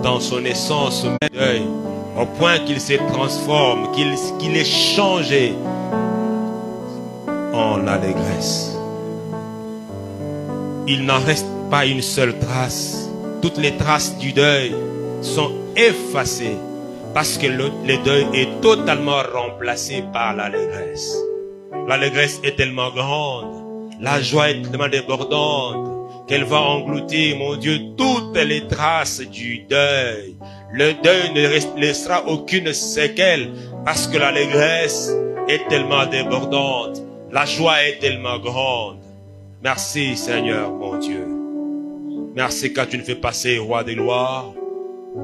dans son essence, deuil, au point qu'il se transforme, qu'il est changé en allégresse. Il n'en reste pas une seule trace. Toutes les traces du deuil sont effacées parce que le deuil est totalement remplacé par l'allégresse. L'allégresse est tellement grande, la joie est tellement débordante qu'elle va engloutir, mon Dieu, toutes les traces du deuil. Le deuil ne laissera aucune séquelle parce que l'allégresse est tellement débordante. La joie est tellement grande. Merci Seigneur mon Dieu. Merci quand tu nous fais passer, roi des gloires,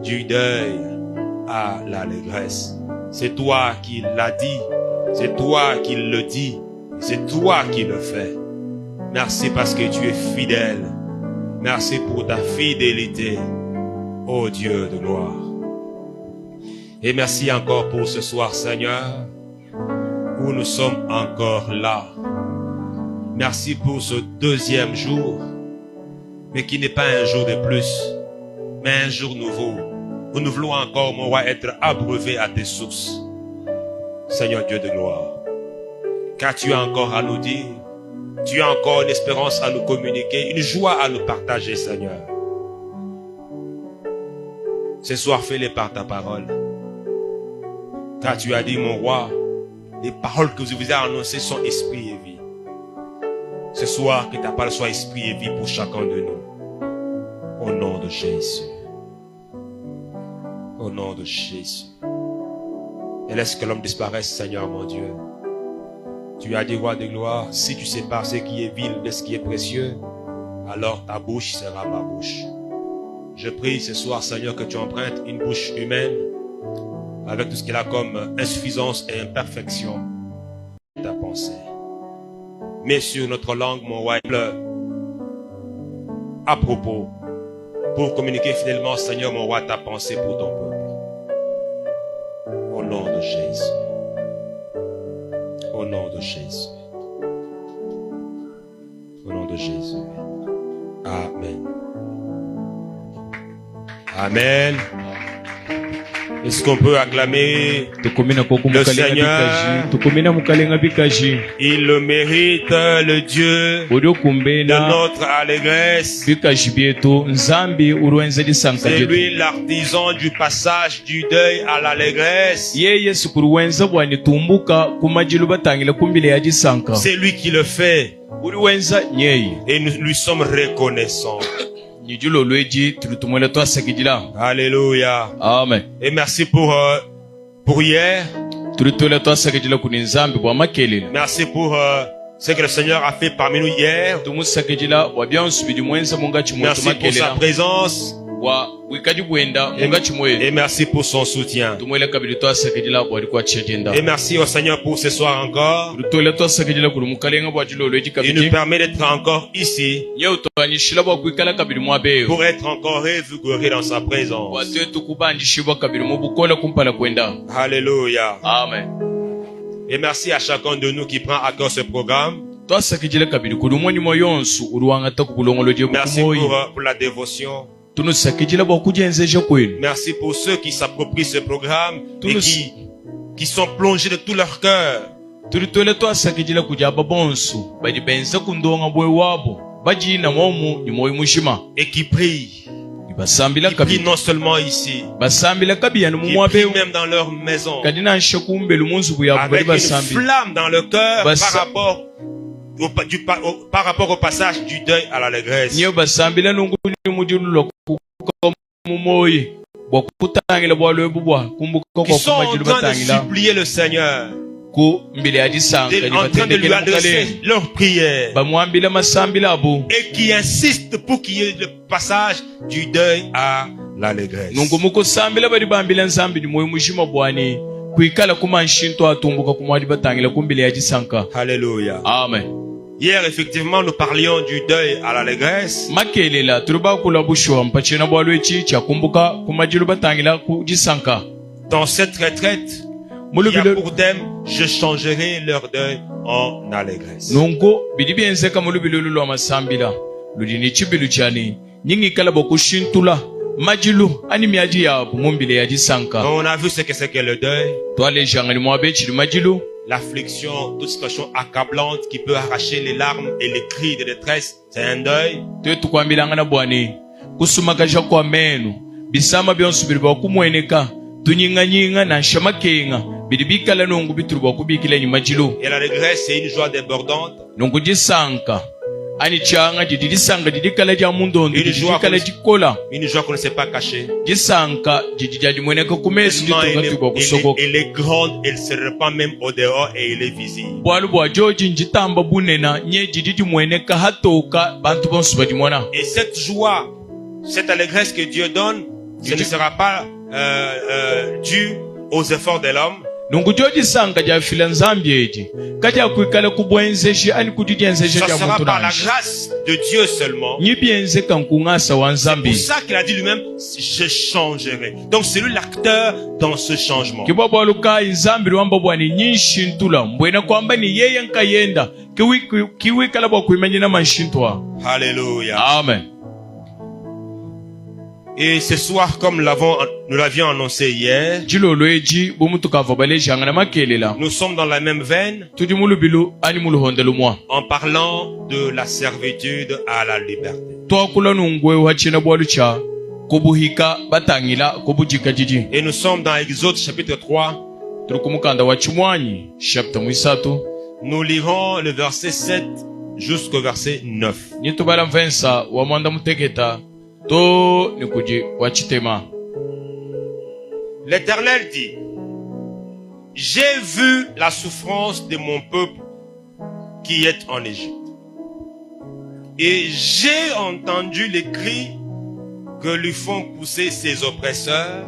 du deuil à l'allégresse. C'est toi qui l'as dit, c'est toi qui le dis, c'est toi qui le fais. Merci parce que tu es fidèle. Merci pour ta fidélité, ô Dieu de gloire. Et merci encore pour ce soir, Seigneur, où nous sommes encore là. Merci pour ce deuxième jour, mais qui n'est pas un jour de plus, mais un jour nouveau, où nous voulons encore, mon roi, être abreuvés à tes sources. Seigneur Dieu de gloire, car tu as encore à nous dire, tu as encore une espérance à nous communiquer, une joie à nous partager, Seigneur. Ce soir, fais-les par ta parole. Car tu as dit, mon roi, les paroles que je vous ai annoncées sont esprit et vie. Ce soir, que ta parole soit esprit et vie pour chacun de nous. Au nom de Jésus. Au nom de Jésus. Et laisse que l'homme disparaisse, Seigneur mon Dieu. Tu as dit, roi de gloire, si tu sépares ce qui est vil de ce qui est précieux, alors ta bouche sera ma bouche. Je prie ce soir, Seigneur, que tu empruntes une bouche humaine avec tout ce qu'elle a comme insuffisance et imperfection de ta pensée. Mets sur notre langue, mon roi, à propos, pour communiquer fidèlement, Seigneur, mon roi, ta pensée pour ton peuple. Au nom de Jésus. Au nom de Jésus. Au nom de Jésus. Amen. Amen. Est-ce qu'on peut acclamer le Seigneur? Il le mérite, le Dieu de notre allégresse. C'est lui l'artisan du passage du deuil à l'allégresse. C'est lui qui le fait. Et nous lui sommes reconnaissants. Alléluia. Amen. Et merci pour hier. Merci pour ce que le Seigneur a fait parmi nous hier. Merci pour sa présence. Et merci pour son soutien. Et merci au Seigneur pour ce soir encore. Il nous permet d'être encore ici pour être encore revigoré dans sa présence. Alléluia. Amen. Et merci à chacun de nous qui prend à cœur ce programme. Merci pour la dévotion. Merci pour ceux qui s'approprient ce programme et qui sont plongés de tout leur cœur. Et qui prient. Qui prient non seulement ici, qui prient même dans leur maison, avec une flamme dans le cœur par rapport au passage du deuil à l'allégresse. Qui sont en train de supplier le Seigneur, en train de lui adresser leurs prières, et qui insistent pour qu'il y ait le passage du deuil à l'allégresse. Alléluia. Amen. Hier, effectivement, nous parlions du deuil à l'allégresse. Dans cette retraite, il y a pour thème, je changerai leur deuil en allégresse. majilu ani miaji yabu mumbile yaji sanka. On a vu ce que c'est que le deuil. Toi les gens ni moabe chilu majilu. L'affliction, toute situation accablante qui peut arracher les larmes et les cris de détresse, c'est un deuil. Twetu kwambilanga na bwani kusumakaja kwa menu bisama byonsu biliba kumweneka tunyinga na shamakenga bilibikala nongu bitulwa kubikila nyimajilu. Et la régresse, c'est une joie débordante. Nongu jisanka ani changa jidisanga didikala ja mundondo didikala jikola. Une joie qu'on ne sait pas cacher. Jisanka jidijali mweneka kumesu ditugatuba kusoboka. Elle est grande, elle se répand même au dehors et elle est visible. Bwalu bwa George njitamba bunena nye jididi mweneka hatoka bantu bonsu badimona. Et cette joie, cette allégresse que Dieu donne, ce ne sera pas due aux efforts de l'homme. Nungu George sanga ja filanzambieji kaja kuikala kubwenzeshi ani kudidyenzeshi ja Ça sera muntu par la nanshi. grâce de Dieu seulement. Nyibienze kankungasa C'est pour wanzambi. ça qu'il a dit lui-même, je changerai. Donc c'est lui l'acteur dans ce changement. Kibaba luka inzambi wamba bwani nyinshintula mbwena kwamba ni yeye nkayenda kiwikala bwa kuimanyina manshintwa. Alléluia. Amen. Et ce soir, comme nous l'avions annoncé hier, Jilolweji bumutukava baleji angana makelela. nous sommes dans la même veine Tudi mulubilu ani muluhondelu mwa. en parlant de la servitude à la liberté. Twakula nungwe wachina bwalucha kubuhika batangila kubujika jiji. Et nous sommes dans Exode chapitre 3. Turukumukanda wachimwanyi chapter mwisatu. Nous lirons le verset 7 jusqu'au verset 9. Nitubala mvensa wa mwanda mutegeta to nikuji wachitema. L'Éternel dit, j'ai vu la souffrance de mon peuple qui est en Égypte. Et j'ai entendu les cris que lui font pousser ses oppresseurs,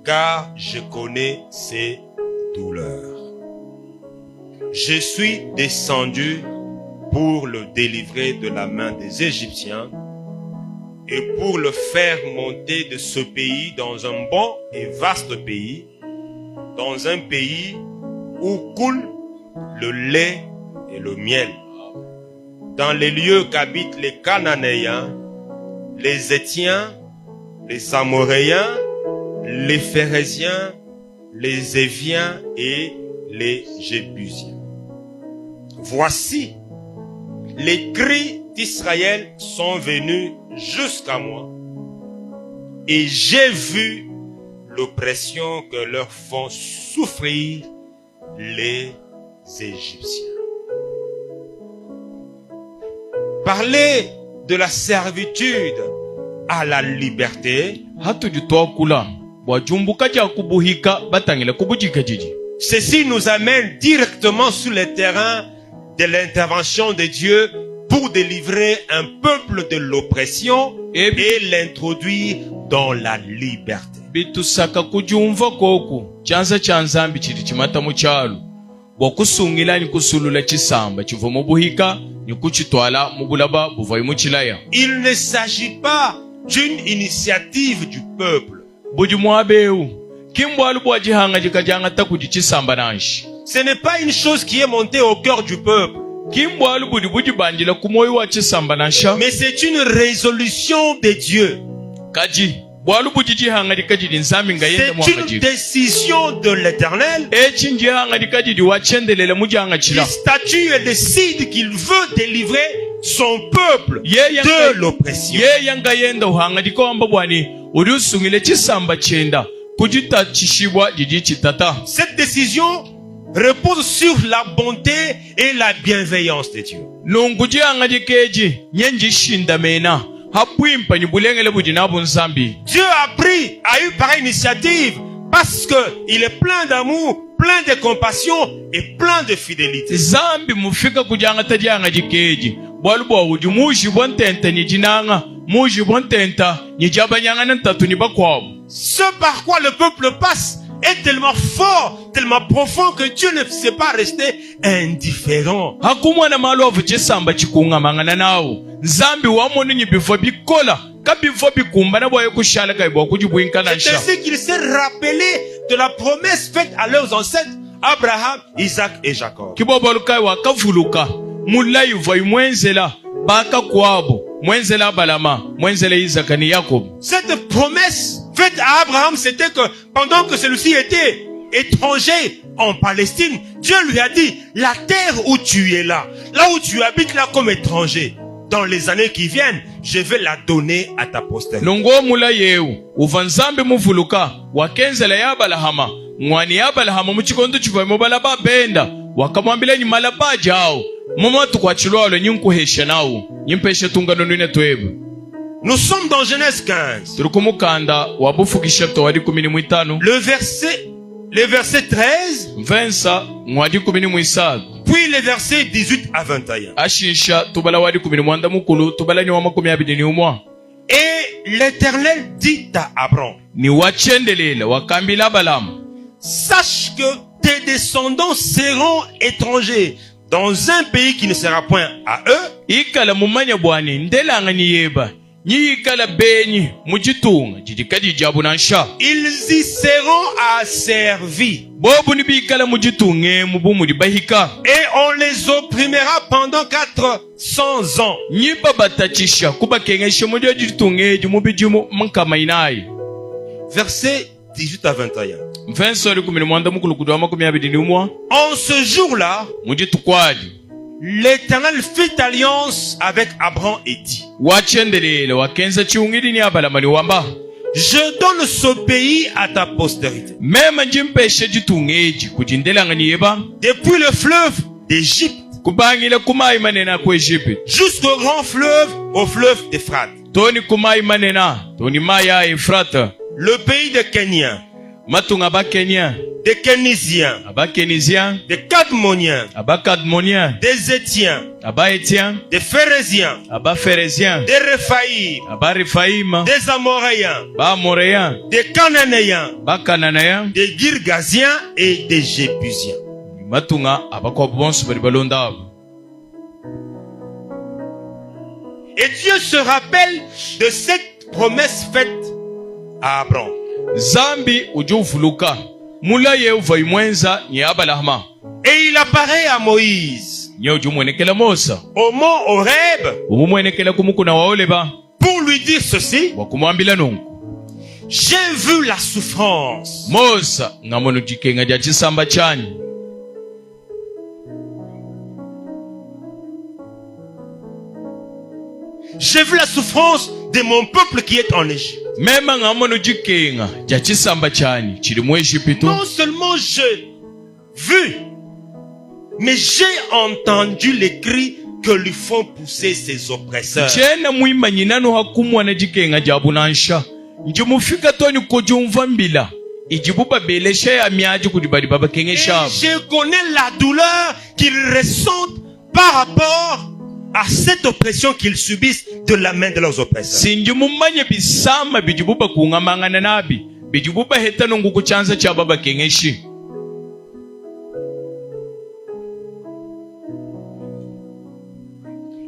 car je connais ses douleurs. Je suis descendu pour le délivrer de la main des Égyptiens et pour le faire monter de ce pays dans un bon et vaste pays, dans un pays où coule le lait et le miel, dans les lieux qu'habitent les Cananéens, les Hétiens, les Amoréens, les Phéréziens, les Éviens et les Jébusiens. Voici, les cris d'Israël sont venus jusqu'à moi et j'ai vu l'oppression que leur font souffrir les Égyptiens. Parler de la servitude à la liberté, ceci nous amène directement sur le terrain de l'intervention de Dieu pour délivrer un peuple de l'oppression et l'introduire dans la liberté. Bitusaka kujumva koku chanza chanzambi chiri chimata muchalu wakusungila ni kusulula chisamba chivo mubuhika ni kuchitwala mubulaba buvai muchilaya. Il ne s'agit pas d'une initiative du peuple. Bujumwabeu kimbwalu bwajihanga jikajanga takuji chisamba nanshi. Ce n'est pas une chose qui est montée au cœur du peuple. Mais c'est une résolution de Dieu. C'est une décision de l'Éternel qui statue et décide qu'il veut délivrer son peuple de l'oppression. Cette décision repose sur la bonté et la bienveillance de Dieu. Dieu a eu pareille initiative parce qu'il est plein d'amour, plein de compassion et plein de fidélité. Ce par quoi le peuple passe est tellement fort, tellement profond que Dieu ne sait pas rester indifférent. C'est ainsi qu'il s'est rappelé de la promesse faite à leurs ancêtres, Abraham, Isaac et Jacob. mwenzela Abalama, mwenzela Isaka ni Jacob. Cette promesse faite à Abraham, c'était que pendant que celui-ci était étranger en Palestine, Dieu lui a dit, la terre où tu es là où tu habites là comme étranger, dans les années qui viennent, je vais la donner à ta postérité. Nongo mula yeu, uvanzambe muvuluka, wakenzela ya Abalahama, mwani ya Abalahama mchikondo chuva mbalaba benda, wakamwambile ni malaba jao, mama tukwachilwa wale nyunkuhesha nao, nyimpeshe tungano nune tuebu. Nous sommes dans Genèse 15. Turukumukanda, wabufukisha towadi 15. Le verset 13. Mvensa, mwadi 17. Puis les versets 18 à 21. Ashisha, tubala wadi 11 mukulu, tubala nyoma 21. Et l'Éternel dit à Abraham, ni wachendelela, wakambila Balaam, sache que tes descendants seront étrangers dans un pays qui ne sera point à eux. Ikala mumanya bwani, ndelanga ni yeba. Ikala beni, mujitunga, jidikadi jabu nansha. Ils y seront asservis. Bobu ni bikala mujitunge, mubumu di bahika. Et on les opprimera pendant 400 ans. Nyiba batachisha, kuba kengeshe mudio jitunge, jumubijumu mankamainai. Verset 18 à 21. En ce jour-là, l'Éternel fit alliance avec Abraham et dit, je donne ce pays à ta postérité. Depuis le fleuve d'Égypte jusqu'au grand fleuve, au fleuve d'Euphrate. Le pays des Kéniens, des Kénisiens, des Cadmoniens, des Étiens, des Phéréziens, des Réphaïm, des Amoréens, des Cananéens, des Girgasiens et des Jébusiens. Et Dieu se rappelle de cette promesse faite à Abraham. Zambi ujufuluka mula ye uvai mwenza ni Abalahama. Et il apparaît à Moïse au mont Horeb pour lui dire ceci. J'ai vu la souffrance j'ai vu la souffrance de mon peuple qui est en Égypte. Non seulement j'ai vu, mais j'ai entendu les cris que lui font pousser ses oppresseurs. Et je connais la douleur qu'ils ressentent par rapport à cette oppression qu'ils subissent de la main de leurs oppresseurs.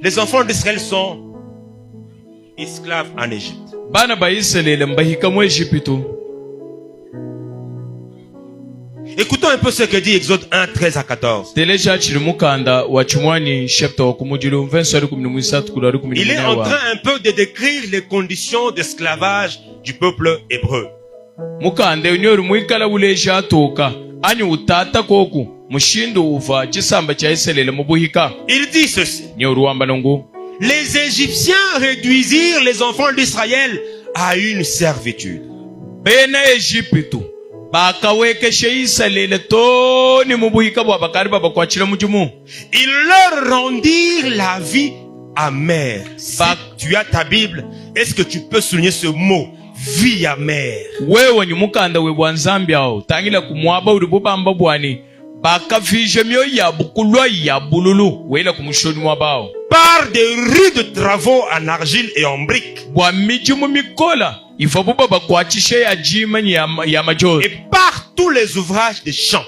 Les enfants d'Israël sont esclaves en Égypte. Écoutons un peu ce que dit Exode 1, 13 à 14. Il est en train un peu de décrire les conditions d'esclavage du peuple hébreu. Il dit ceci. Les Égyptiens réduisirent les enfants d'Israël à une servitude. Ils leur rendirent la vie amère. Si tu as ta Bible, est-ce que tu peux souligner ce mot, vie amère? Par des rudes travaux en argile et en briques. Et par tous les ouvrages des champs.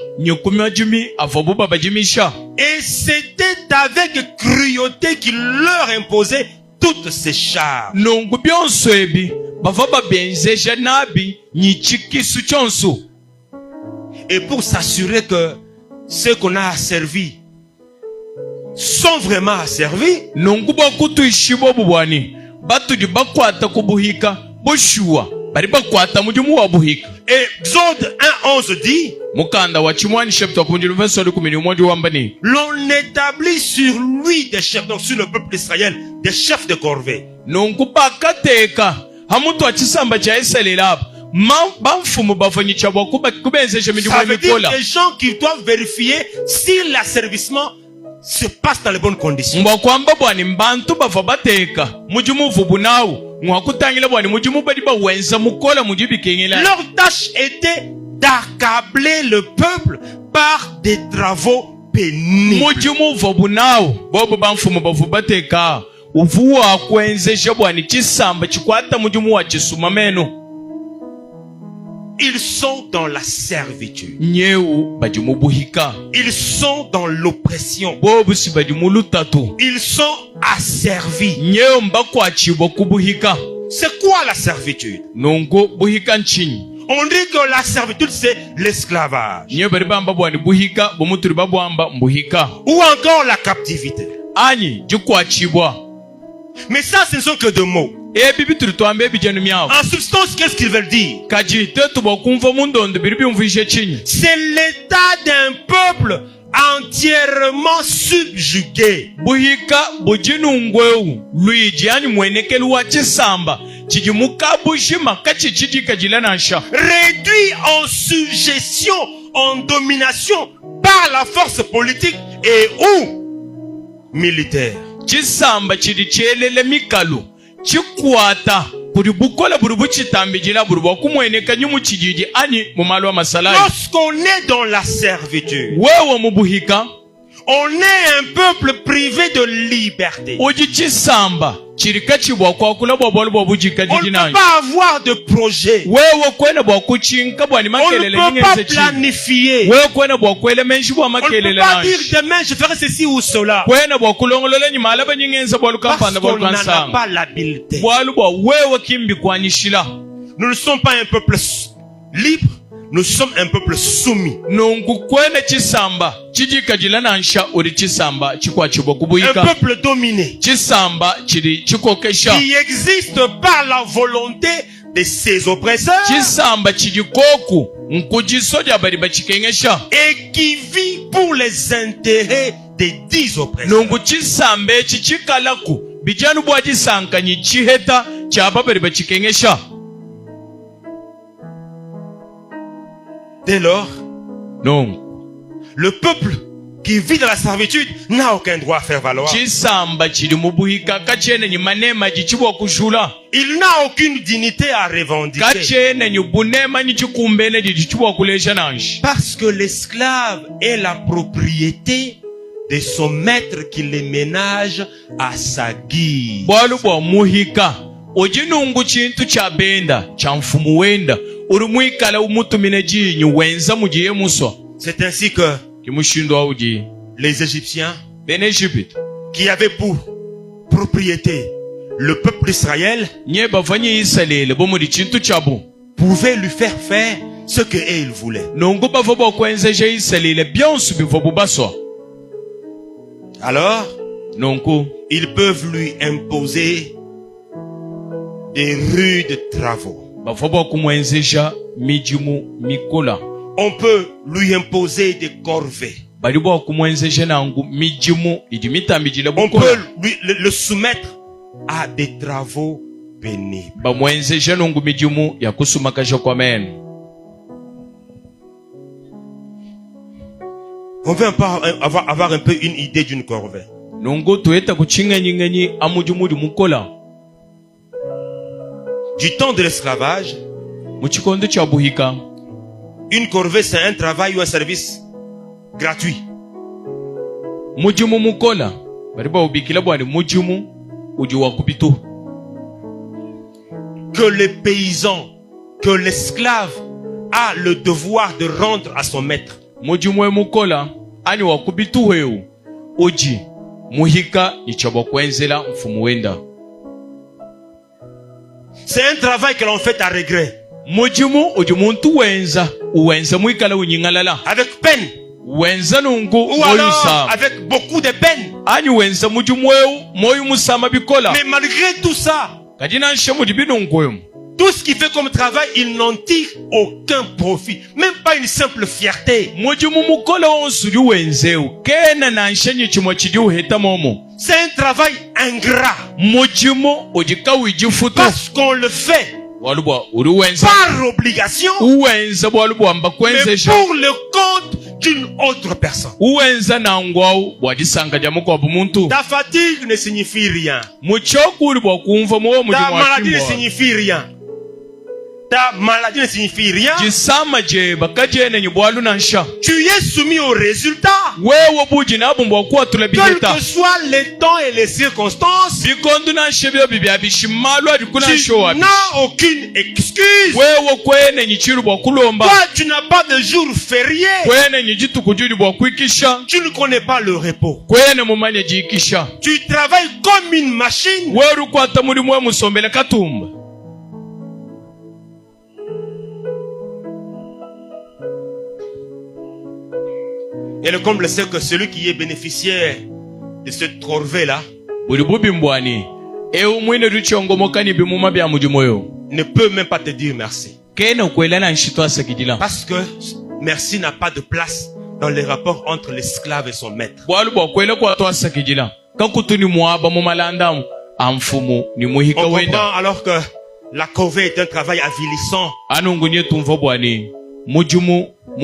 Et c'était avec cruauté qu'il leur imposait toutes ces charges. Et pour s'assurer que ceux qu'on a asservis sont vraiment asservis, batudi bakwata kubuhika boshua bari bakwata mudimu wa buhika. Et Exode 1:11 dit, mukanda wa chimwani chapter 11 l'on établit sur lui des chefs, donc sur le peuple d'Israël, des chefs de corvée. Nungu bakateka hamutu achisamba cha Israelaba bamfumu bafanyicha bakuba kubenzesha midimu Ça veut dire mikola. des gens qui doivent vérifier si l'asservissement se passe dans les bonnes conditions. Mbakwamba bwani mbantu bava bateka mudimu vubunawu mwakutangila bwani mudimu badi bawenza mukola mudibi kengela. Leur tâche était d'accabler le peuple par des travaux pénibles. Mudimu vubunawu bobo bamfumu bavu bateka uvuwa kwenzesha bwani chisamba chikwata mudimu wa chisuma meno. Ils sont dans la servitude. Nyeu badimu buhika. Ils sont dans l'oppression. Bobu si badimu lutatu. Ils sont asservis. Nyeu mbakwa chibo kubuhika. C'est quoi la servitude? Nungu buhika nchini. On dit que la servitude c'est l'esclavage. Nyeu baribamba bwani buhika bomuturi babwamba mbuhika. Ou encore la captivité. Ani jukwa chibwa. Mais ça ce ne sont que deux mots. En substance, qu'est-ce qu'ils veulent dire? C'est l'état d'un peuple entièrement subjugué. Réduit en suggestion, en domination par la force politique et ou militaire. Chikwata buri bukola buri buchitambijila buri bakumweneka nyumu chijiji ani mumalwa masalai. Lorsqu'on est dans la servitude, wewe mubuhika, on est un peuple privé de liberté. Oji chisamba chirika chibwa kwa kula bwabolu bwabujika On ne jiji peut nanyi. pas avoir de projet. Wewe kwena bwakuchinka bwani On ne makelele peut pas nyingenze chi. planifier. Wewe kwena bwakwele menshi bwa On ne peut makelele pas nanyi. dire demain je ferai ceci ou cela. Kwena bwakulongolole nyima alaba nyingenze bwalu Parce kampanda qu'on bwalu n'en a kansanga. pas l'habileté. Bwalu bwa wewe kimbi kwanyishila. Nous ne sommes pas un peuple libre, nous sommes un peuple soumis. Nungu kwena chisamba chijika jila nansha uri chisamba chikwa chibo Un kubuyika. peuple dominé. Chisamba chiri chikokesha. Qui existe par la volonté de ses oppresseurs. Chisamba chirikoku nkujisoja bari bachikengesha. Et qui vit pour les intérêts des 10 oppresseurs. Nungu chisambe chichikalaku bijanu bwa chisankanyi chiheta chaba bari bachikengesha. Dès lors, Nungu le peuple qui vit dans la servitude n'a aucun droit à faire valoir. chisamba chiri mubuhika kachene ni manema jichibwa kushula. Il n'a aucune dignité à revendiquer. Kachene ni bunema ni chikumbene jichibwa kulesha nanshi. Parce que l'esclave est la propriété de son maître qui le ménage à sa guise. Bwalu bwa muhika ojinungu chintu cha benda cha mfumu wenda uri mwikala umutumine jinyu wenza mujiye muswa. C'est ainsi que Kimushindwa uji les Égyptiens bene Egypt qui avaient pour propriété le peuple d'Israël nye bavanyi Israel bomuri chintu chabu pouvaient lui faire faire ce que ils voulaient. nungu bava bokwenzeje Israel byonsu bivo bubaswa. Alors, Nungu ils peuvent lui imposer des rudes travaux. bava bokumwenzeja mijimu mikola. On peut lui imposer des corvées. Bali bokumwenzeja nangu mijimu idimitambijile On bukola. peut le soumettre à des travaux pénibles. Bamwenzeja nungu mijimu ya kusumakaja kwa meno. On veut avoir un peu une idée d'une corvée. Nungu tueta kuchinga nyingenyi amujimu di mukola. Du temps de l'esclavage, Muchikondo cha buhika une corvée c'est un travail ou un service gratuit. mujimu mukola bariba ubikila bwani mujimu uji wakubitu. Que le paysan, que l'esclave a le devoir de rendre à son maître. Mujimu we mukola ani wakubitu weu uji muhika ichabo kwenzela mfumu wenda. C'est un travail que l'on fait à regret. Mujimu uji muntu wenza uwenza muikala unyingalala Avec peine. wenza nungu Ou moyu alors sa avec beaucoup de peine. ani wenza mujimu weu moyu musama bikola. Mais malgré tout ça, Tout ce qu'il fait comme travail, il n'en tire aucun profit. Même pas une simple fierté. C'est un travail ingrat. Parce qu'on le fait par obligation, mais pour le compte d'une autre personne. Ta fatigue ne signifie rien. Ta maladie ne signifie rien. Ta maladie ne signifie rien. Tu es soumis au résultat. Quel que soit les temps et les circonstances, tu n'as aucune excuse. Toi, tu n'as pas de jour férié. Tu ne connais pas le repos. Tu travailles comme une machine. Et le comble, c'est que celui qui est bénéficiaire de cette corvée-là ne peut même pas te dire merci. Parce que merci n'a pas de place dans les rapports entre l'esclave et son maître. On comprend alors que la corvée est un travail avilissant. Un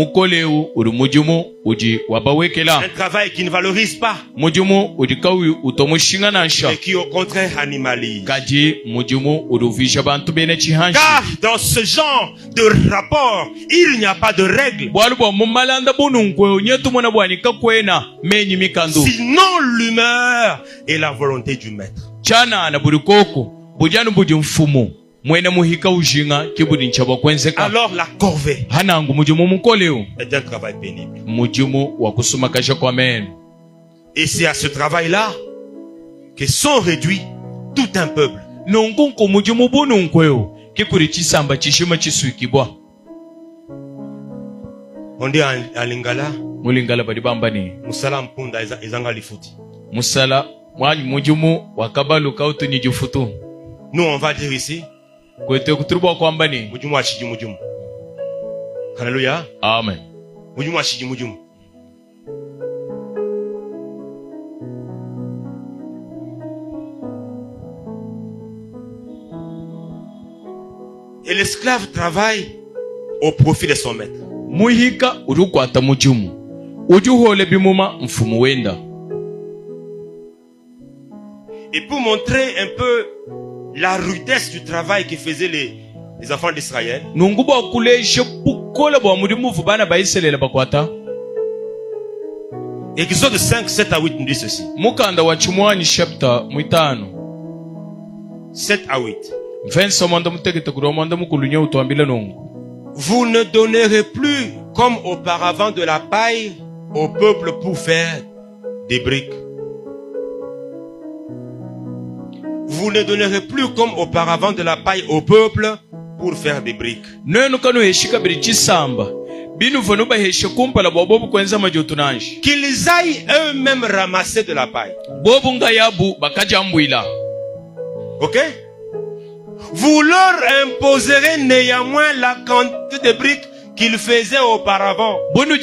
travail qui ne valorise pas, et qui au contraire animalise. Car dans ce genre de rapport, il n'y a pas de règle. Sinon l'humeur et la volonté du maître. Alors la corvée est un travail pénible. Et c'est à ce travail-là que sont réduits tout un peuple. On dit à Lingala, Musala mpunda ezanga lifuti. Nous on va dire ici, mujumu ashiji mujumu. Hallelujah. Amen. Mujumu ashiji mujumu. Et l'esclave travaille au profit de son maître. Muhika urukwata mujumu. Ujuhole bimuma mfumu wenda. Et pour montrer un peu la rudesse du travail que faisaient les enfants d'Israël, Exode 5, 7 à 8 nous dit ceci. 7 à 8. Vous ne donnerez plus comme auparavant de la paille au peuple pour faire des briques. Vous ne donnerez plus comme auparavant de la paille au peuple pour faire des briques. Qu'ils aillent eux-mêmes ramasser de la paille. Ok? Vous leur imposerez néanmoins la quantité de briques qu'ils faisaient auparavant. Vous n'en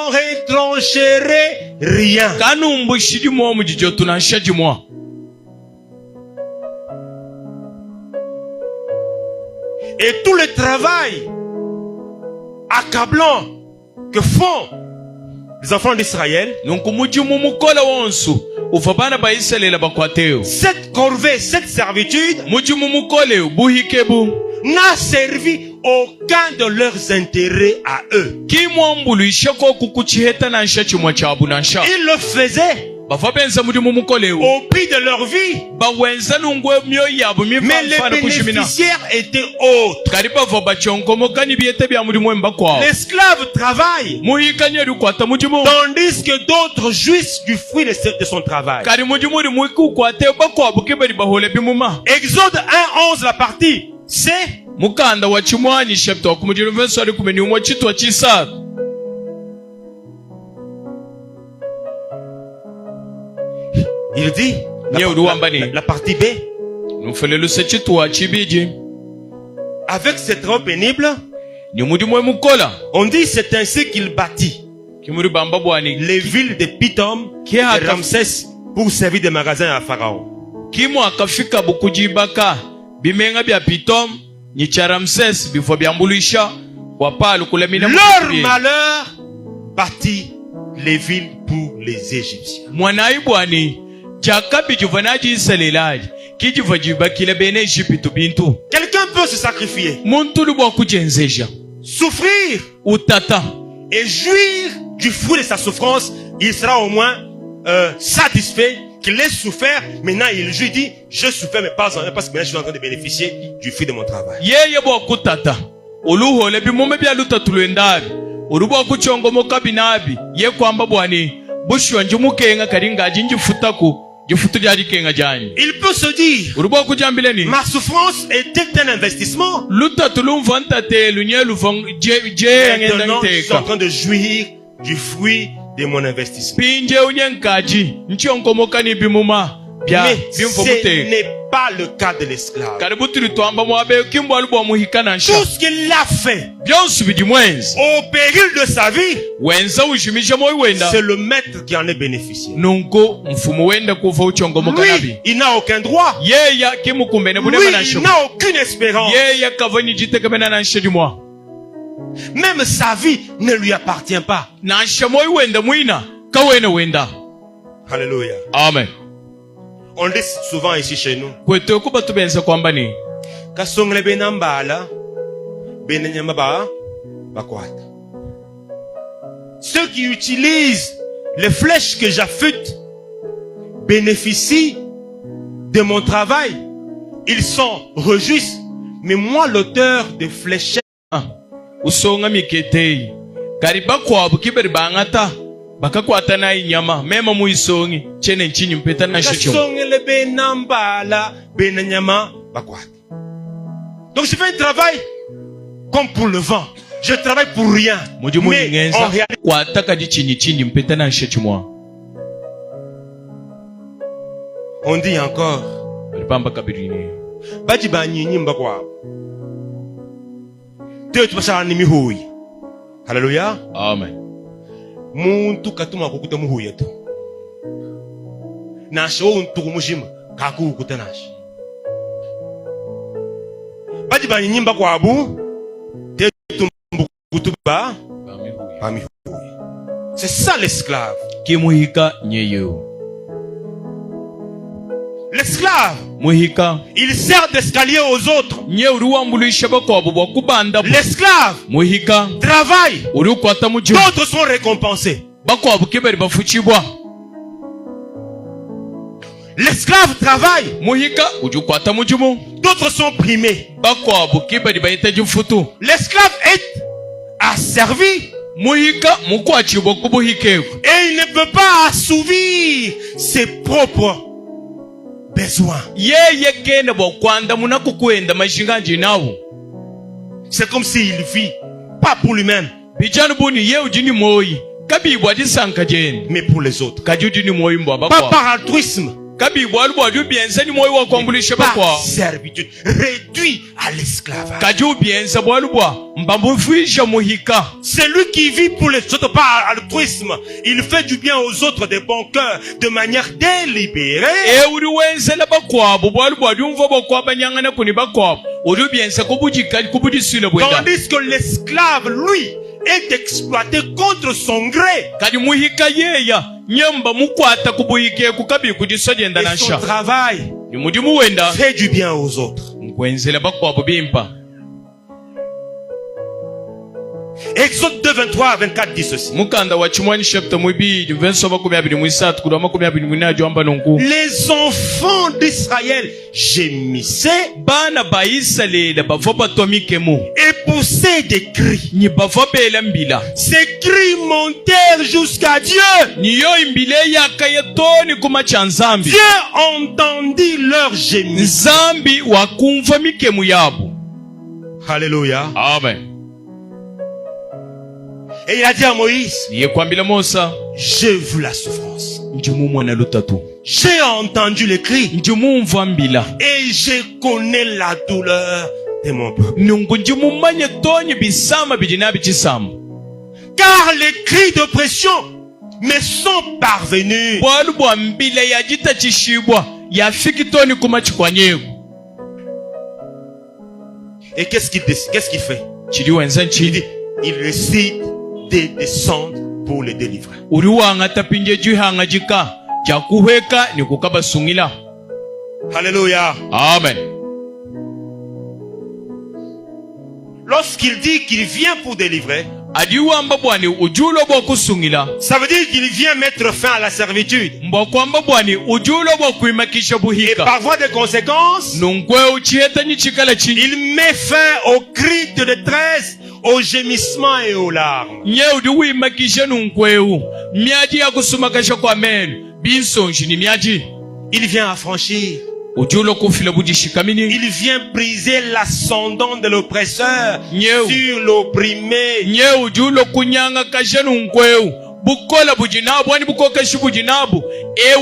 retrancherez rien. Et tout le travail accablant que font les enfants d'Israël, cette corvée, cette servitude n'a servi aucun de leurs intérêts à eux. Ils le faisaient au prix de leur vie. Mais les bénéficiaires étaient autres. L'esclave travaille, tandis que d'autres jouissent du fruit de son travail. Exode 1:11, la partie C. Il dit, la partie B, avec ses travaux pénibles, on dit c'est ainsi qu'il bâtit les villes de Pithom et de Ramsès pour servir de magasins à Pharaon. Leur malheur bâtit les villes pour les Égyptiens. Quelqu'un peut se sacrifier, souffrir et jouir du fruit de sa souffrance. Il sera au moins satisfait qu'il ait souffert. Maintenant il jouit, dit je souffre mais pas en parce que maintenant je suis en train de bénéficier du fruit de mon travail. Il peut se dire, ma souffrance était un investissement. Maintenant, je suis en train de jouir du fruit de mon investissement. Mais ce n'est pas le cas de l'esclave. Tout ce qu'il a fait au péril de sa vie, c'est le maître qui en est bénéficié. Lui, il n'a aucun droit. Lui, il n'a aucune espérance. Même sa vie ne lui appartient pas. Alléluia. Amen. On dit souvent ici chez nous, ceux qui utilisent les flèches que j'affûte bénéficient de mon travail. Ils s'en réjouissent. Mais moi, l'auteur des flèches, donc je fais un travail comme pour le vent. Je travaille pour rien. Mais en réalité, on dit encore, alléluia. Amen. Muntu katuma kukuta muhuye tu. Nasho untuku mujima kaku kukuta nashi. Baji ba nyimba kwa abu te tumbu kutuba ba mihuye. C'est ça l'esclave. Kimuhika nyeyo. L'esclave, il sert d'escalier aux autres. L'esclave travaille. D'autres sont récompensés. L'esclave travaille. D'autres sont primés. L'esclave est asservi. Et il ne peut pas assouvir ses propres besoin. C'est comme s'il vit pas pour lui-même, mais pour les autres. Pas par altruisme, par servitude, réduit à l'esclavage. Celui qui vit pour les autres par altruisme, il fait du bien aux autres de bon cœur, de manière délibérée. Tandis que l'esclave, lui, est exploité contre son gré. Et son travail fait du bien aux autres. Exode 2, 23 à 24 dit ceci. Les enfants d'Israël gémissaient et poussaient des cris. Ces cris montèrent jusqu'à Dieu. Dieu entendit leur gémissement. Alléluia. Amen. Et il a dit à Moïse, j'ai vu la souffrance. njimumwana lutatu J'ai entendu les cris njimumva mbila et je connais la douleur de mon peuple. nungu njimumanye tonyi bisama bijinabi chisamba Car les cris d'oppression me sont parvenus. bwalu bwa mbila yajita chishibwa yafiki toni kumachikwanyeku. Et qu'est-ce qu'il fait? Chiliwenza Il nchi dit, il décide de descendre pour les délivrer. uliwanga tapinje juhanga jika jakuhweka ni kukabasungila. Alléluia. Amen. Lorsqu'il dit qu'il vient pour délivrer, adiwamba bwani ujulo bwa kusungila ça veut dire qu'il vient mettre fin à la servitude. mbokwamba bwani ujulo bwa kuimakisha Et buhika par voie de conséquence, nunkwe uchiyeta chikala chini il met fin aux cris de détresse, aux gémissements et aux larmes. nyeudi wimakisha nunkweu myaji ya kusumakasha kwa menu binsonji ni myaji Il vient affranchir. ujulo kufila budishikamini Il vient briser l'ascendant de l'oppresseur Nyeu. sur l'opprimé. nye ujulo kunyanga kasha nunkweu bukola bujinabu ani bukokashi bujinabu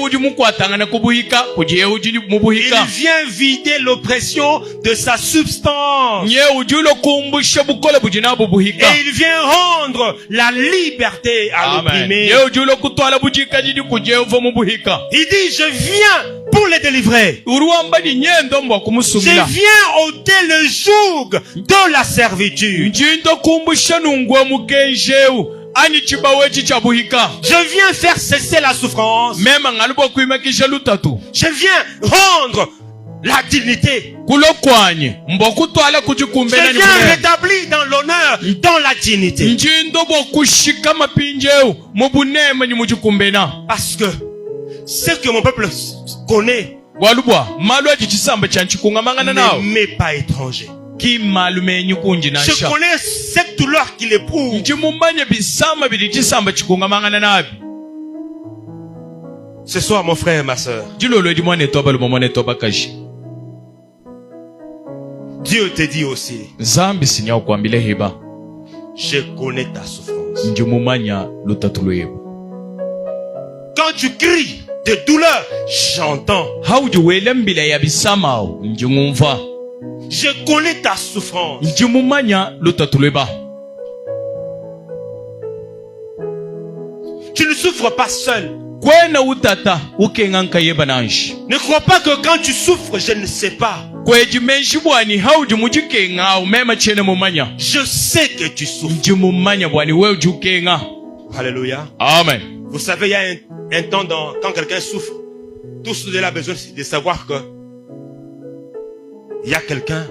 udi mukwatangana kubuhika kuji udi Il mubuhika vient vider l'oppression de sa substance. nye ujulo kumbusha bukola bujinabu buhika. Et il vient rendre la liberté à Amen. l'opprimé. Nye ujulo kutwala bujika jidi kujevo mubuhika. Il dit, je viens pour les délivrer. Uruamba ni nyendo mbwa Je kumusumila. viens ôter le joug de la servitude. Njindo kumbusha nungwe mukenjeu ani chibawechi cha buhika. Je viens faire cesser la souffrance. Mema ngalubo kuimakisha lutatu. Je viens rendre la dignité. Kulo kwanye mbwa kutwala Je kujikumbena ni viens mwenye. rétablir dans l'honneur, dans la dignité. Njindo bwa kushika mapinjeu mubunema ni mujikumbena. Parce que ce que mon peuple connaît Walubwa malwa jichisamba chanchikunga mangana nao. ne m'est pas étranger. Ki malumenyi kunji Je nansha. connais cette douleur qu'il éprouve. Njimumanye bisama bili chisamba chikunga mangana nabi. Ce soir, mon frère et ma soeur, Jilolo di mwane toba lumo mwane toba kashi. Dieu te dit aussi, Zambi sinya ukwambile hiba. je connais ta souffrance. Njimumanya lutatuluyebu. Quand tu cries de douleur, j'entends. Hauji wele mbila ya bisamao njimumva. Je connais ta souffrance. Njimumanya lutatuleba. Tu ne souffres pas seul. Kwena utata ukenganka yeba nanshi. Ne crois pas que quand tu souffres, je ne sais pas. Kweji menshi bwani hauji mujikenga umema chene mumanya. Je sais que tu souffres. Njimumanya bwani wewe ujukenga. Alléluia. Amen. Vous savez, il y a un temps quand quelqu'un souffre, tout cela a besoin de savoir que il y a quelqu'un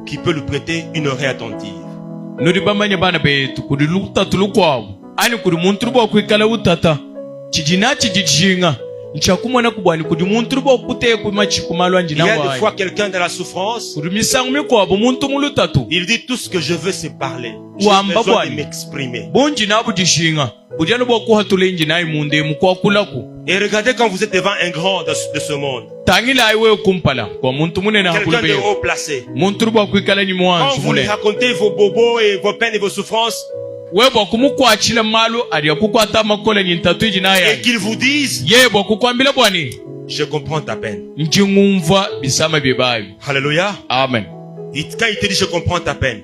qui peut lui prêter une oreille attentive. Nuribamanya bana betu kuri lutatulu kwao. Ani kuri muntu bwa kwikala utata. Chijina chijijinga. Nchakumwana kubwani kuri muntu bwa kuteye kumachi kumalwa Il y njina a des wayi. fois quelqu'un dans la souffrance, Kuri misangu mikwabo muntu mulutatu. il dit tout ce que je veux, c'est parler. J'ai Wamba besoin bwani. de m'exprimer. Bunji nabu jishinga. Bujana bwa kuhatule njina imunde mukwa kulaku. Et regardez quand vous êtes devant un grand de ce monde, Tangila iwe kumpala kwa muntu munena quelqu'un de hakulebe. haut placé. Muntu bwa kwikala ni Quand mwanzu vous lui mule. racontez vos bobos et vos peines et vos souffrances, Webwa kumukwachila malu aliya kukwata makola nyintatu ijina et ya. qu'ils vous disent, Yebwa kukwambila bwani. je comprends ta peine. Njingumva bisama bibayu. Alléluia. Amen. Et quand il te dit, je comprends ta peine,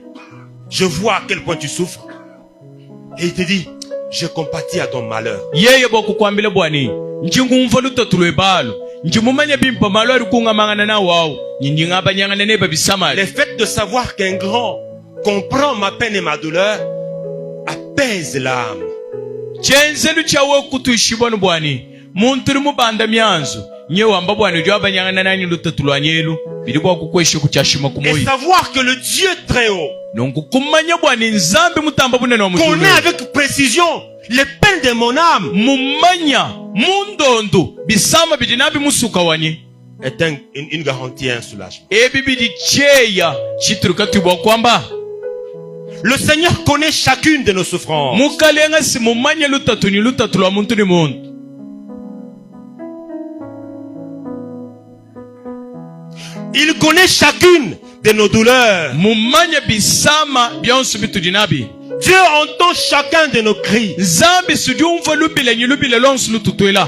je vois à quel point tu souffres. Et il te dit, je compatis à ton malheur. Yeye bwa kukwambila bwani. Njingumva lutatulwe balo. Njimumanya bimpa malu alikunga mangana na wao. Njinga banyangana neba bisama. Le fait de savoir qu'un grand comprend ma peine et ma douleur apaise l'âme. Chenzelu chawe kutuishibwanu bwani. Muntu mubanda myanzo. Nyewe amba bwani ujwa banyangana nani lutatulwanyelu. Bilibwa kukweshe kuchashima Et kumoyi. savoir que le Dieu très haut Nungu kumanya bwani nzambi mutamba bunene wa muzulu. connaît avec précision les peines de mon âme Mumanya mundondo bisama bidinabi musuka wanye. est une garantie et un soulagement. Ebi bidi cheya chituruka tubwa kwamba. Le Seigneur connaît chacune de nos souffrances. Mukalenga si mumanya lutatu ni lutatu lwa muntu ni muntu. Il connaît chacune de nos douleurs. Mumanya bisama byonsu bitudinabi. Dieu entend chacun de nos cris. Nzambi sujumva lubile lonsu lututwela.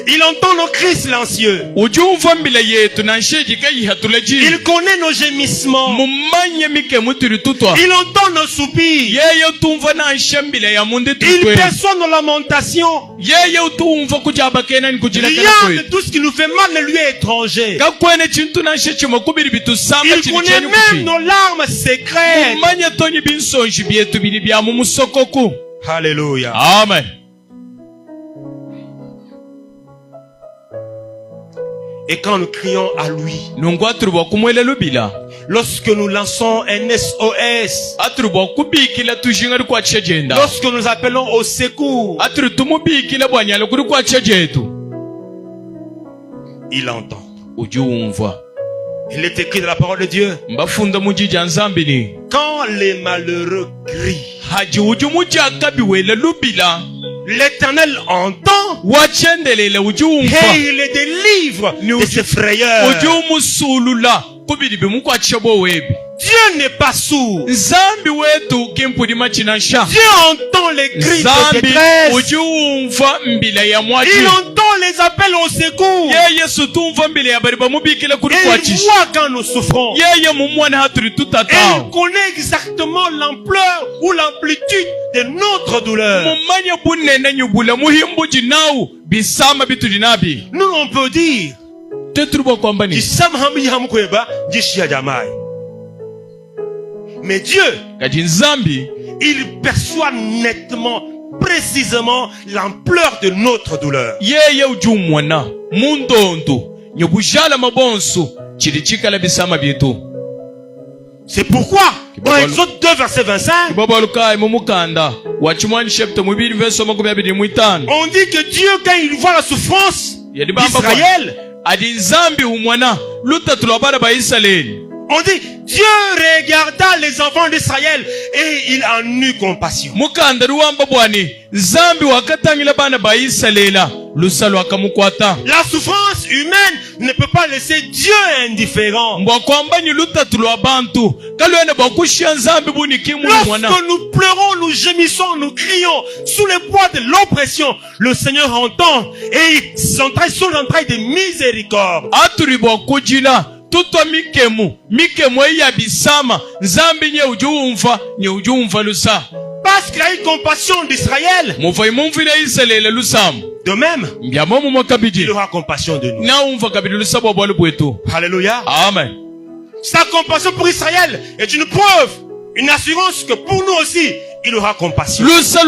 Il entend nos cris silencieux. ujumva mbila yetu na nsheji kayihatulaji. Il connaît nos gémissements. Mumanye mikemu turi tutwa. Il entend nos soupirs. Yeye utumva na nshambila ya mundi Il tutwe. perçoit nos lamentations. Yeye utumva kujaba kena ni kujila kena Rien kwe. de tout ce qui nous fait mal ne lui est étranger. Kakwene chintu na nshechi makubiri bitu samba Il chini connaît cheni même kufi. nos larmes secrètes. Mumanye tonyi binsonji bietu bini bia mumusokoku. Alléluia. Amen. Et quand nous crions à lui, Nungwa turuba kumwele lubila. lorsque nous lançons un SOS, Aturuba kubikila tujinga kwa chejenda. lorsque nous appelons au secours, Aturu tumubikila bwanyala kuri kwa chejetu. il entend. Ujumva. Il est écrit dans la parole de Dieu. Mbafunda mujija nzambini. Quand les malheureux crient, Haji ujumuja kabiwele lubila. l'Éternel entend Wachendelele ujumva. et il les délivre de ses frayeurs. Ujumusulula. Kubiri bimukwa chabo webi. Dieu n'est pas sourd. Zambi wetu kimpudi machinansha. Dieu entend les cris de Zambi détresse. ujumva mbila ya mwaji. Il entend les appels au secours. Yeye sutumva mbila ya bariba mubikila kuri Et kwa il chishi. voit quand nous souffrons. Yeye mumwana haturi Et tutatao. il connaît exactement l'ampleur ou l'amplitude de notre douleur. Mumanya bunene nyubula muhimbu jinau bisama bitu jinabi. Nous, on peut dire, Tetruba kwamba ni. mais Dieu, Kajinzambi il perçoit nettement, précisément l'ampleur de notre douleur. yeye ujumwana mundondo nyobujala mabonso chilichikala bisama bietu. C'est pourquoi, dans Exode 2, verset 25, Kibaba lukai mumukanda wachimwani chapter mubiri verse 25. on dit que Dieu, quand il voit la souffrance d'Israël, adi nzambi umwana luta tulabara ba Israeli. on dit Dieu regarda les enfants d'Israël et il en eut compassion. Mukanda ruwamba bwani nzambi wakatangila bana ba Israeli lusalo akamukwata. La souffrance humaine ne peut pas laisser Dieu indifférent. Mbwakwamba ni luta tulwabantu kalwene bakushia nzambi buni kimu mwana. Lorsque nous pleurons, nous gémissons, nous crions sous le poids de l'oppression, le Seigneur entend et il s'entraille sous l'entraille de miséricorde. Aturi bwakujila tutwa mikemu ya bisama nzambi nye ujumva lusa. Parce qu'il a eu compassion d'Israël, Muvai mumvile Israeli lusam. de même, Mbiamomu mwakabiji. il aura compassion de nous. Na umva kabili lusabo bwalu bwetu. Alléluia. Amen. Sa compassion pour Israël est une preuve, une assurance que pour nous aussi, il aura compassion. Lusa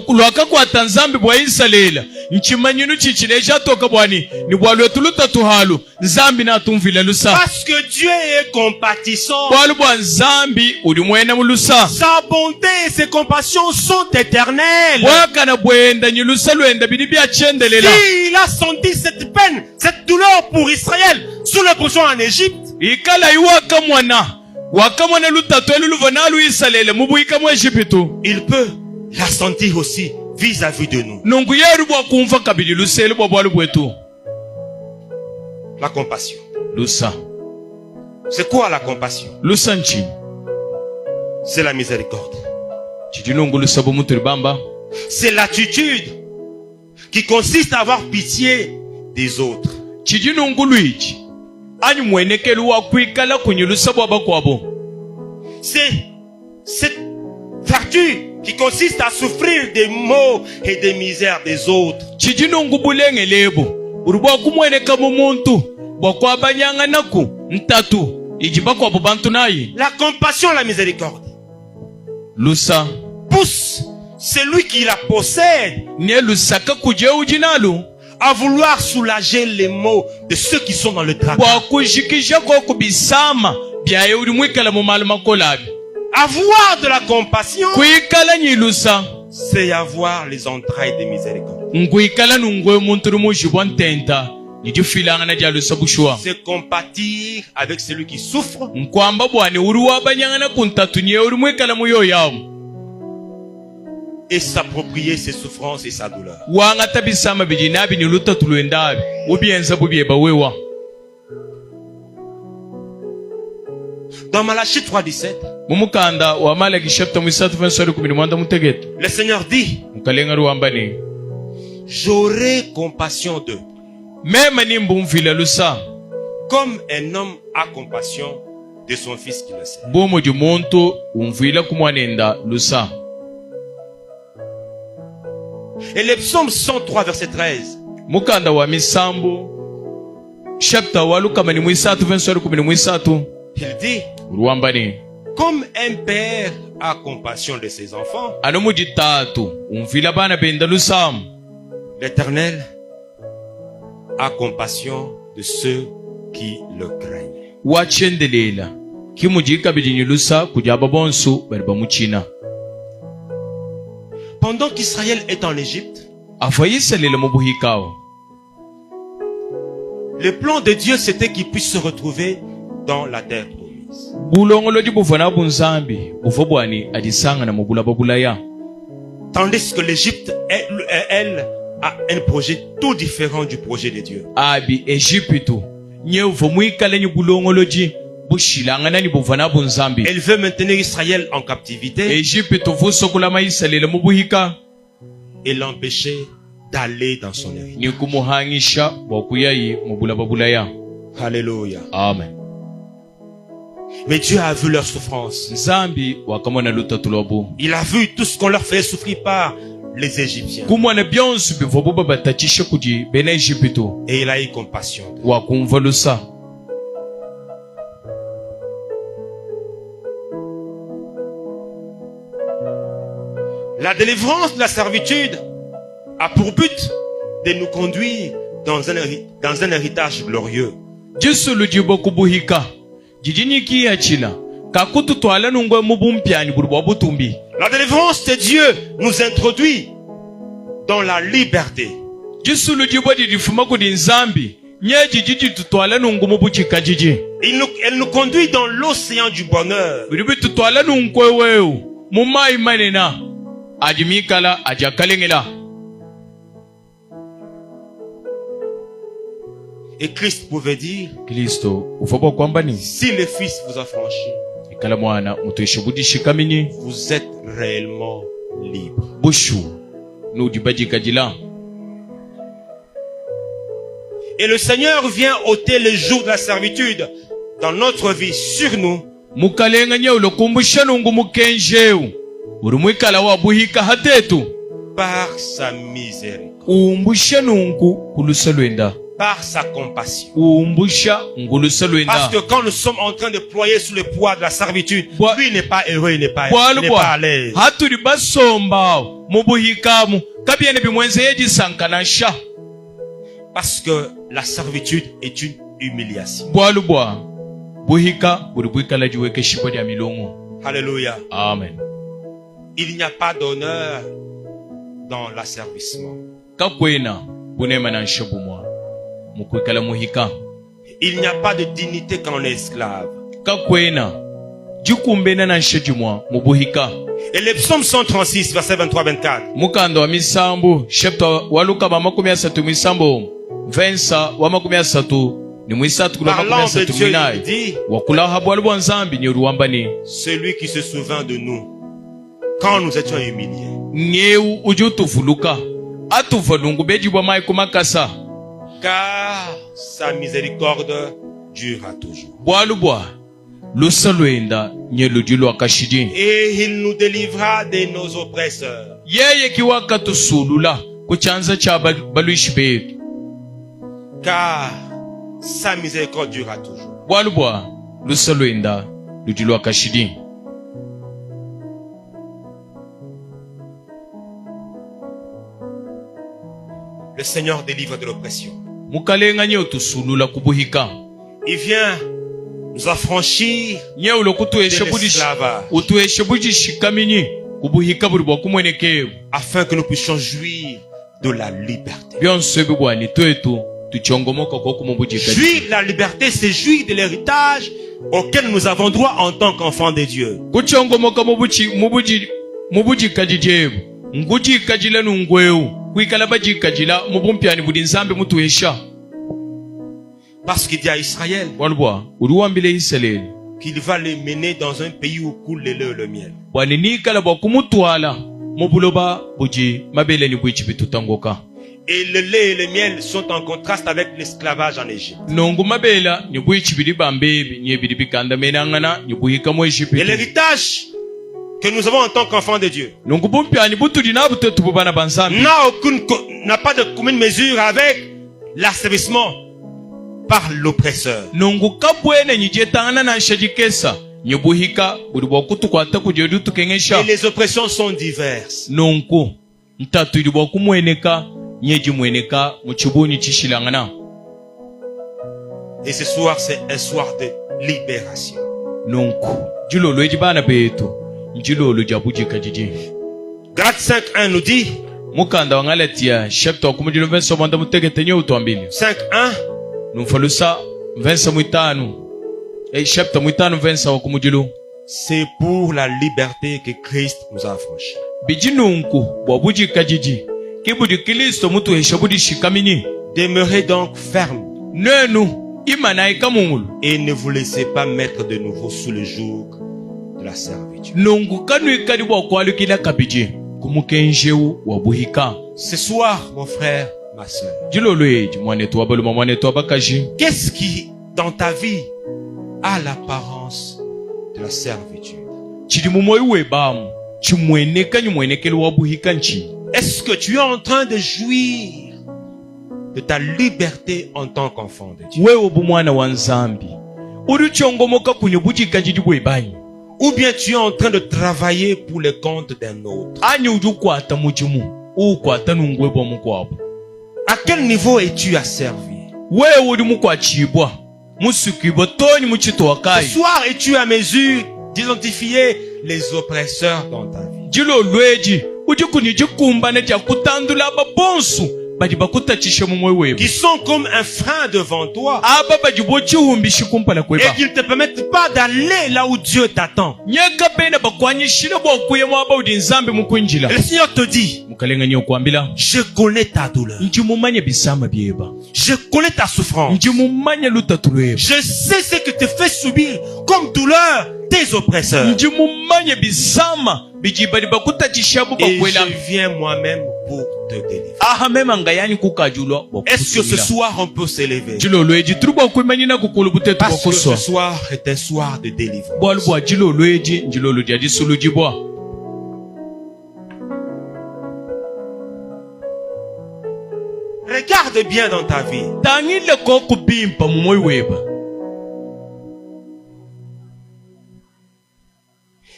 lwakakwata nzambi bwa Israeli. Nchimanyinu chichileja toka bwani. Ni bwalu wetu lutatuhalu. Nzambi na tumvile lusa. Parce que Dieu est compatissant. Bwalu bwa nzambi ulimwena mulusa. Sa bonté et ses compassions sont éternelles. Waka na bwenda nyilusa lwenda bini bia chendelela. S'il a senti cette peine, cette douleur pour Israël sous l'oppression en Égypte, Ikala iwaka mwana. Waka mwana lutatu eluluvanalu Israeli mubuika mwa Ejipitu. il peut la sentir aussi vis-à-vis de nous. Nungu yeru bwa kumva kabili luselu bwa bwalu bwetu. La compassion. Lusa. C'est quoi la compassion? Lusa nchi. C'est la miséricorde. Chijinungu lusa bumuturi bamba. C'est l'attitude qui consiste à avoir pitié des autres. Chijinungu luichi. Ani mwenekelu wa kuikala kunyulusa bwa bakwabo. C'est cette vertu qui consiste à souffrir des maux et des misères des autres. Chijinungu bulenge lebo. Urubwa kumweneka mumuntu. Bwa kwa banyanga naku. Ntatu. Ijiba kwa bubantu nayi. La compassion, la miséricorde Lusa. pousse celui qui la possède Ne lusaka kuje ujinalu. à vouloir soulager les maux de ceux qui sont dans le Bwa tracas. kushikisha kwa kubisama. Bia ulimwikala mu malama kolabi. Avoir de la compassion, Kuikala nyilusa. c'est avoir les entrailles de miséricorde. Nguikala nungwe muntu rumujibwa ntenta. Nijifilanga na jalusa bushwa. C'est compatir avec celui qui souffre Nkwamba bwani uruwa banyangana kuntatu nye urimwikala muyo yawo. et s'approprier ses souffrances et sa douleur. Wanga tabisama bijinabi ni luta tuluendabi. Ubienza bubieba wewa. Dans Malachie 3:17, Mumukanda wa Malaki chapter 3 verset 10 mutegeta. le Seigneur dit, Mukalenga ruambani. j'aurai compassion d'eux. Mema nimbumvila lusa. Comme un homme a compassion de son fils qui le sait. Bomo di muntu umvila kumwanenda lusa. Et le psaume 103 verset 13. Mukanda wa misambo. Chapter wa Luka mani mwisatu verset 13. Il dit, Ruambani. comme un père a compassion de ses enfants, Anomuji tatu umvila bana benda lusam. l'Éternel a compassion de ceux qui le craignent. Wachendelela. Kimujika bidini lusa kujaba bonsu barba muchina. Pendant qu'Israël est en Égypte, Afayisalila mubuhikao. le plan de Dieu c'était qu'il puisse se retrouver dans la terre promise. Bulongolo di bufana bunzambi bufobwani adisanga na mubula babulaya. Tandis que l'Égypte, elle, a un projet tout différent du projet de Dieu. Abi Egyptu nye uvomwikale ni bulongolo di bushilangana ni bufana bunzambi. Elle veut maintenir Israël en captivité Egyptu vusokula maisalila mubuhika et l'empêcher d'aller dans son héritage. ni kumuhangisha wakuyayi mubula babulaya. Alléluia. Amen. Mais Dieu a vu leur souffrance. Zambi wakamona lutatulobu. Il a vu tout ce qu'on leur faisait souffrir par les Égyptiens. Kumwana byonsu bivobuba batatisha kuji bene Egyptu Et il a eu compassion d'eux. wakumva lusa. La délivrance de la servitude a pour but de nous conduire dans un héritage glorieux. Jisulu jibo kubuhika. Jijiniki achila. Kakutu twala nungwe mubumpiani bulwa butumbi. La délivrance de Dieu nous introduit dans la liberté. Jisulu jibo didifuma kudi nzambi. Nyeji jiji tutwala nungu mubuchika jiji. Elle nous conduit dans l'océan du bonheur. Bidibi tutwala nungwe weu. Mumai manena. Adimikala ajakalengela. Et Christ pouvait dire, Kristo ufobo kwamba ni si le Fils vous a franchi, ikala mwana mutuishibudi shikamini vous êtes réellement libre. bushu nudibajika jila. Et le Seigneur vient ôter le joug de la servitude dans notre vie sur nous Mukalenga nye ulokumbusha nungu mukenjeu. Urumwikala wa buhika hatetu. par sa miséricorde, Umbusha nungu kulusalwenda. par sa compassion. Umbusha ngulusalwenda. Parce que quand nous sommes en train de ployer sous le poids de la servitude, lui n'est pas heureux, il n'est pas à l'aise. Haturi basomba mubuhikamu kabiene bimwenze yeji sankanasha. Parce que la servitude est une humiliation. Bwalubwa buhika buribwika la jiweke shibodi ya milongo. Alléluia. Amen. Il n'y a pas d'honneur dans l'asservissement. Kakwena bunema na nshabumwa mukwikala muhika. Il n'y a pas de dignité quand on est esclave. Kakwena jikumbena na nshajumwa mubuhika. Et le psaume 136 verset 23-24. Mukando wa misambo chapter wa Luka makumi asatu misambo vensa wa makumi asatu ni mwisatu kula makumi Parlant de asatu Dieu, il minai dit, wakula habwalu wa nzambi ni uruambani celui qui se souvint de nous quand nous étions humiliés. nyeu ujutuvuluka atuvalungu beji bwa mai kumakasa Car sa miséricorde durera toujours. bwalu bwa lusalwenda nye ludilu akashidi. Et il nous délivra de nos oppresseurs. Yeye kiwaka tusulula kuchanza cha baluishi betu. Car sa miséricorde durera toujours. Bwalu bwa lusalwenda ludilu akashidi. Le Seigneur délivre de l'oppression. Mukalenga nye utusulula kubuhika. Il vient nous affranchir Nye ulokutuesha de budishi l'esclavage utuesha budishi kamini kubuhika buri bwa kumwenekeo. afin que nous puissions jouir de la liberté. Byonse bibwani twetu tuchongomoka kwa kumubujika. Jouir de la liberté, c'est jouir de l'héritage auquel nous avons droit en tant qu'enfants de Dieu. Kuchongomoka mubujika jijebu. Ngujika jila nungweu. Kuikala bajika jila mubumpiani budi nzambe mutuesha. Parce qu'il dit à Israël Walbwa uruambile Israeli qu'il va les mener dans un pays où coule le lait et le miel. bwaninikala bwa kumutwala mubuloba buji mabele ni bwichi bitutangoka. Et le lait et le miel sont en contraste avec l'esclavage en Égypte. nongu mabela ni bwichi bili bambebi ni bili bikanda menangana ni buhika mo Et Egypte l'héritage que nous avons en tant qu'enfants de Dieu nongu bumpyani butuli na butetu bubana banzambi n'a pas de commune mesure avec l'asservissement par l'oppresseur. nongu kabwene nyijetangana na nshajikesa ni buhika buli bwakutukwata kujedu tukengesha Et les oppressions sont diverses. nonku ntatu ili bwakumweneka nyeji mweneka muchibuni chishilangana. Et ce soir, c'est un soir de libération. nonku jilolo eji bana betu njilolo jabuji kajiji. Galates 5.1 nous dit, mukanda wa Ngalatia chapter wa kumujilo vensa mwanda mutegete nye utuambili 5.1, numfalusa vensa mwitanu chapter mwitanu vensa wa kumujilo c'est pour la liberté que Christ nous a affranchis. biji nunku bwabuji kajiji kibudi Kristo mutu heshabudi shikamini. Demeurez donc ferme nenu imana ikamungulu et ne vous laissez pas mettre de nouveau sous le joug de la servitude. nungu kanu ikali bwakwalukila kabiji kumukenjeu wabuhika. Ce soir, mon frère, ma soeur, jilolo eji mwanetu wabaluma mwanetu wabakaji qu'est-ce qui, dans ta vie, a l'apparence de la servitude? chili mumoyi webamu chimweneka nyumwenekele wabuhika nchi. Est-ce que tu es en train de jouir de ta liberté en tant qu'enfant de Dieu? wewe bumwana wa nzambi uri chongomoka kunyobuji kajiji bwebanyi Ou bien tu es en train de travailler pour le compte d'un autre? anyi ujukwata mujimu ukwata nungwe bwa mukwabo. À quel niveau es-tu asservi? wewe uri mukwachibwa musukibwa toni muchito Ce wakai. soir, es-tu à mesure d'identifier les oppresseurs dans ta vie? jilo lweji uji kunijikumbane ja kutandula aba bonsu badi bakutachishe mumwe wewe Qui sont comme un frein devant toi aba badi bochihumbishi kumpala et kweba qui ne te permettent pas d'aller là où Dieu t'attend. nyeka bena bakwanyishile bwakuyemo aba udi nzambi mukwinjila. Et le Seigneur te dit, mukalenganya okwambila je connais ta douleur. njimumanye bisama byeba Je connais ta souffrance. njimumanye lutatu lweba Je sais ce que te fait subir comme douleur tes oppresseurs. njimumanye bisama bijibali bakutachishabu Et bakwela je viens moi-même pour te délivrer. aha mema ngayani kukajulwa Est-ce que ce soir on peut s'élever? jilo lweji turi bwakwimanyina kukulu butetu Parce que ce bwakuswa soir est un soir de délivrance. bwalu bwa jilo lweji njilolo dia disulujibwa. Regarde bien dans ta vie. tangile ko kubimpa mumoyi weba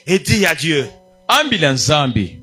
Et dis à Dieu, ambila nzambi